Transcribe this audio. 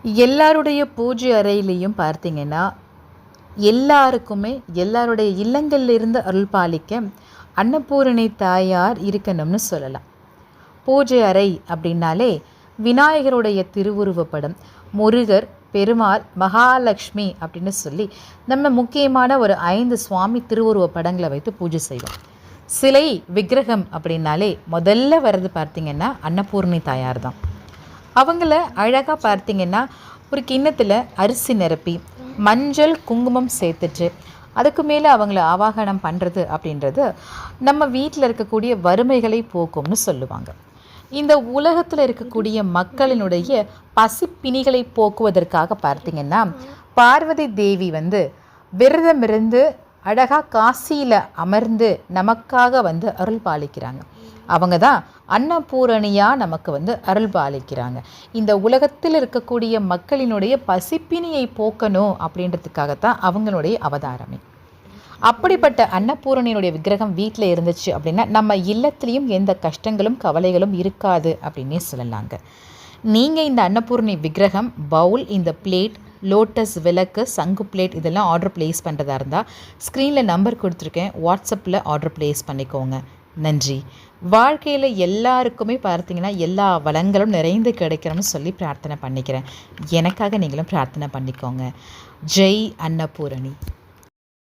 எல்லாருடைய பூஜை அறையிலையும் பார்த்தீங்கன்னா, எல்லாருக்குமே எல்லாருடைய இல்லங்களிலிருந்து அருள் பாலிக்க அன்னபூரணி தாயார் இருக்கணும்னு சொல்லலாம். பூஜை அறை அப்படின்னாலே விநாயகருடைய திருவுருவப்படம், முருகர், பெருமாள், மகாலட்சுமி அப்படின்னு சொல்லி நம்ம முக்கியமான ஒரு 5 சுவாமி திருவுருவ படங்களை வைத்து பூஜை செய்வோம். சிலை விக்கிரகம் அப்படின்னாலே முதல்ல வர்றது பார்த்திங்கன்னா அன்னபூரணி தாயார் தான். அவங்கள அழகாக பார்த்திங்கன்னா ஒரு கிண்ணத்தில் அரிசி நிரப்பி மஞ்சள் குங்குமம் சேர்த்துட்டு அதுக்கு மேலே அவங்கள ஆவாகனம் பண்ணுறது அப்படின்றது நம்ம வீட்டில் இருக்கக்கூடிய வறுமைகளை போக்கும்னு சொல்லுவாங்க. இந்த உலகத்தில் இருக்கக்கூடிய மக்களினுடைய பசிப்பிணிகளை போக்குவதற்காக பார்த்திங்கன்னா பார்வதி தேவி விரதமிருந்து அழகாக காசியில் அமர்ந்து நமக்காக அருள் பாலிக்கிறாங்க. அவங்க தான் அன்னபூரணியாக நமக்கு அருள் பாலிக்கிறாங்க. இந்த உலகத்தில் இருக்கக்கூடிய மக்களினுடைய பசிப்பினியை போக்கணும் அப்படின்றதுக்காகத்தான் அவங்களுடைய அவதாரமே. அப்படிப்பட்ட அன்னபூரணியினுடைய விக்கிரகம் வீட்டில் இருந்துச்சு அப்படின்னா நம்ம இல்லத்துலேயும் எந்த கஷ்டங்களும் கவலைகளும் இருக்காது அப்படின்னே சொல்லலாங்க. நீங்கள் இந்த அன்னபூரணி விக்கிரகம், பவுல், இந்த பிளேட், லோட்டஸ் விளக்கு, சங்கு பிளேட் இதெல்லாம் ஆர்டர் ப்ளேஸ் பண்ணுறதா இருந்தால் ஸ்க்ரீனில் நம்பர் கொடுத்துருக்கேன், வாட்ஸ்அப்பில் ஆர்டர் ப்ளேஸ் பண்ணிக்கோங்க. நன்றி. வாழ்க்கையில் எல்லாருக்குமே பார்த்திங்கன்னா எல்லா வளங்களும் நிறைந்து கிடைக்கணும்னு சொல்லி பிரார்த்தனை பண்ணிக்கிறேன். எனக்காக நீங்களும் பிரார்த்தனை பண்ணிக்கோங்க. ஜெய் அன்னபூரணி.